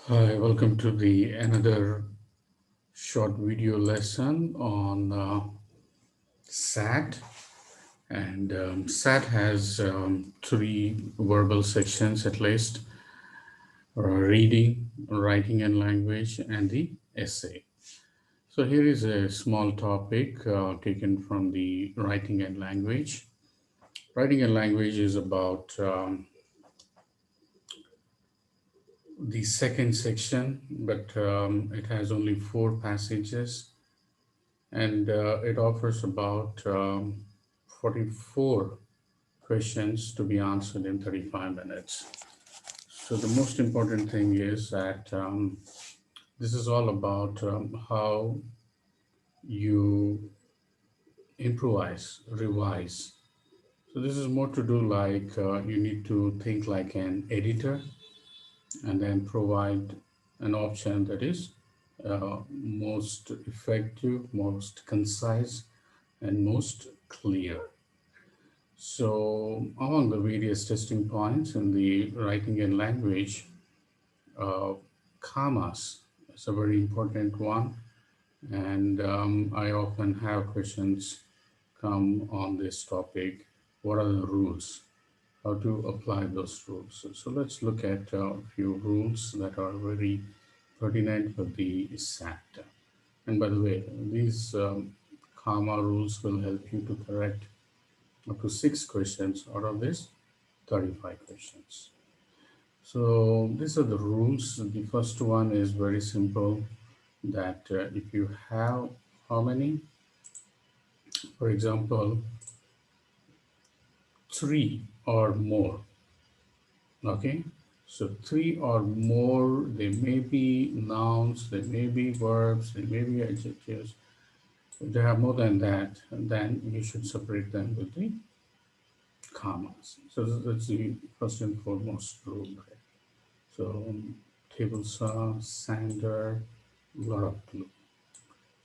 Hi, welcome to the another short video lesson on SAT. And SAT has three verbal sections at least: reading, writing and language, and the essay. So here is a small topic taken from the writing and language. Writing and language is about the second section, but it has only four passages, and it offers about 44 questions to be answered in 35 minutes. So the most important thing is that this is all about how you improvise, revise. So this is more to do like you need to think like an editor and then provide an option that is most effective, most concise, and most clear. So, among the various testing points in the writing and language, uh, commas is a very important one, and I often have questions come on this topic. What are the rules? How to apply those rules? So let's look at a few rules that are very pertinent for the SAT. And by the way, these comma rules will help you to correct up to six questions out of this 35 questions. So these are the rules. The first one is very simple, that if you have how many, for example, three or more, okay? So three or more, they may be nouns, they may be verbs, they may be adjectives. If they have more than that, then you should separate them with the commas. So that's the first and foremost rule. Right? So table saw, sander, lot of glue.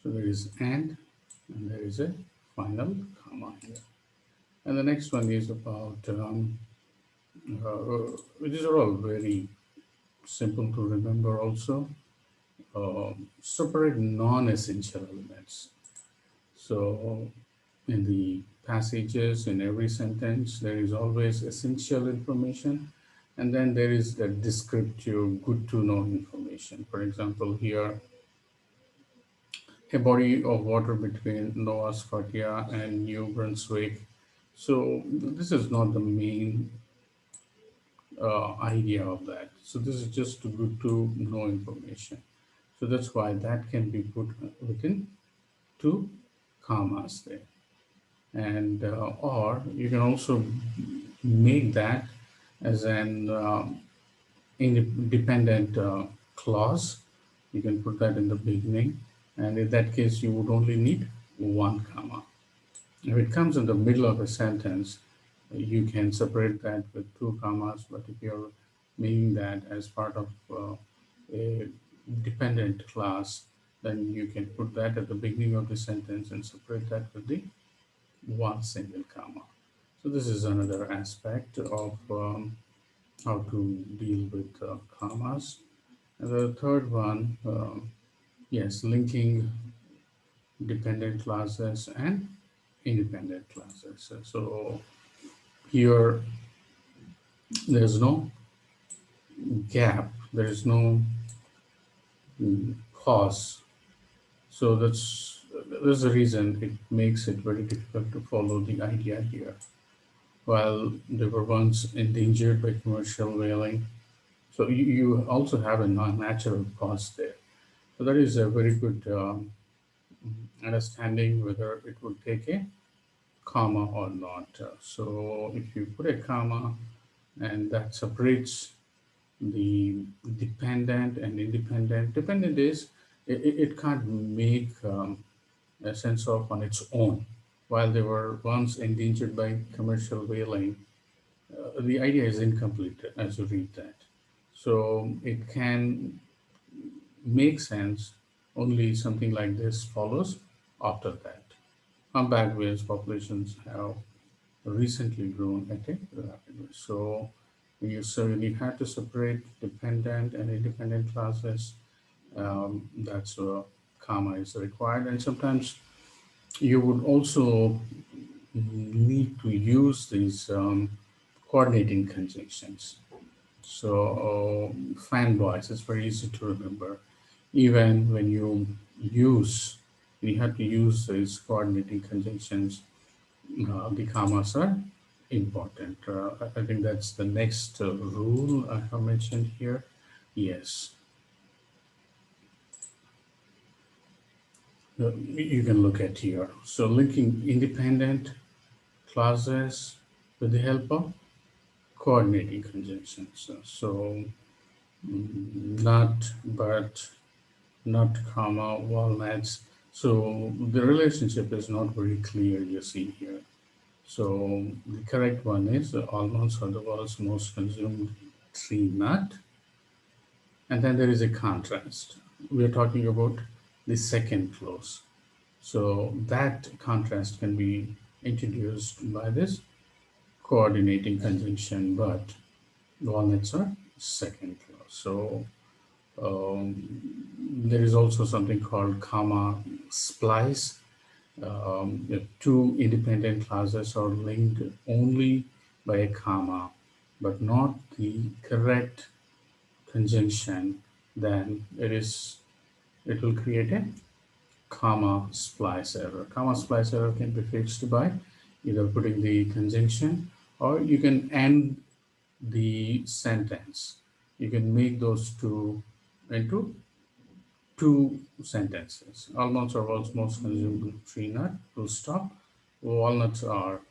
So there is and there is a final comma here. And the next one is about, these are all very simple to remember also. Separate non-essential elements. So in the passages, in every sentence, there is always essential information, and then there is the descriptive, good to know information. For example, here, a body of water between Nova Scotia and New Brunswick. So this is not the main idea of that. So this is just good to know information. So that's why that can be put within two commas there. And or you can also make that as an independent clause. You can put that in the beginning, and in that case you would only need one comma. If it comes in the middle of a sentence, you can separate that with two commas, but if you're making that as part of a dependent class, then you can put that at the beginning of the sentence and separate that with the one single comma. So this is another aspect of how to deal with commas. And the third one, yes, linking dependent classes and independent classes. So here there's no gap, there is no pause. So that's the reason it makes it very difficult to follow the idea here. While they were once endangered by commercial whaling, so you also have a non-natural pause there. So that is a very good understanding whether it would take a comma or not. So if you put a comma and that separates the dependent and independent, dependent is it can't make a sense of on its own. While they were once endangered by commercial whaling, the idea is incomplete as you read that. So it can make sense only something like this follows after that. Humpback whales populations have recently grown at a rapid rate. So when you have to separate dependent and independent classes, that's where comma is required. And sometimes you would also need to use these coordinating conjunctions. So fanboys, it's very easy to remember. Even when you have to use these coordinating conjunctions, the commas are important. I think that's the next rule I have mentioned here. Yes, you can look at here. So linking independent clauses with the help of coordinating conjunctions. So not, but, not, comma, walnuts. So the relationship is not very clear, you see here. So the correct one is almonds are the world's most consumed tree nut. And then there is a contrast. We are talking about the second clause. So that contrast can be introduced by this coordinating conjunction, but walnuts are second clause. So um, there is also something called comma splice. The two independent clauses are linked only by a comma, but not the correct conjunction. Then it will create a comma splice error. Comma splice error can be fixed by either putting the conjunction, or you can end the sentence. You can make those two into two sentences. Almonds are world's most consumed tree nut. Full stop. Walnuts are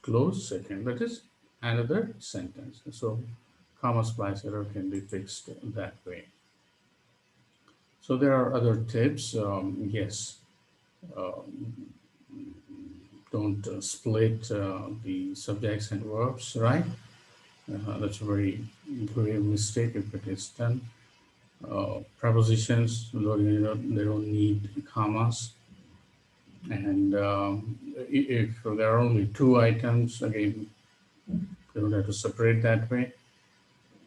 close second. That is another sentence. So comma splice error can be fixed that way. So there are other tips. Yes, uh, don't split the subjects and verbs, right? That's a very grave mistake if it is done. Prepositions, they don't need commas. And if there are only two items, again, you don't have to separate that way.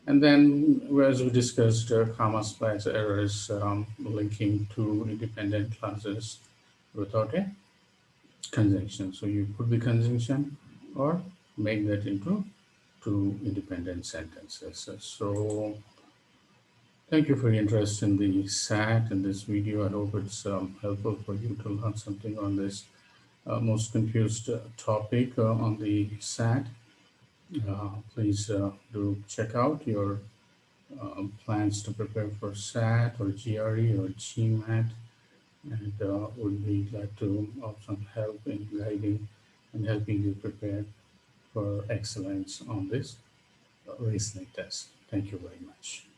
And then, as we discussed, comma splice errors linking two independent classes without a conjunction. So you put the conjunction or make that into two independent sentences. So thank you for your interest in the SAT and this video. I hope it's helpful for you to learn something on this most confused topic on the SAT. Please do check out your plans to prepare for SAT or GRE or GMAT, and would be glad to offer some help in guiding and helping you prepare for excellence on this reasoning test. Thank you very much.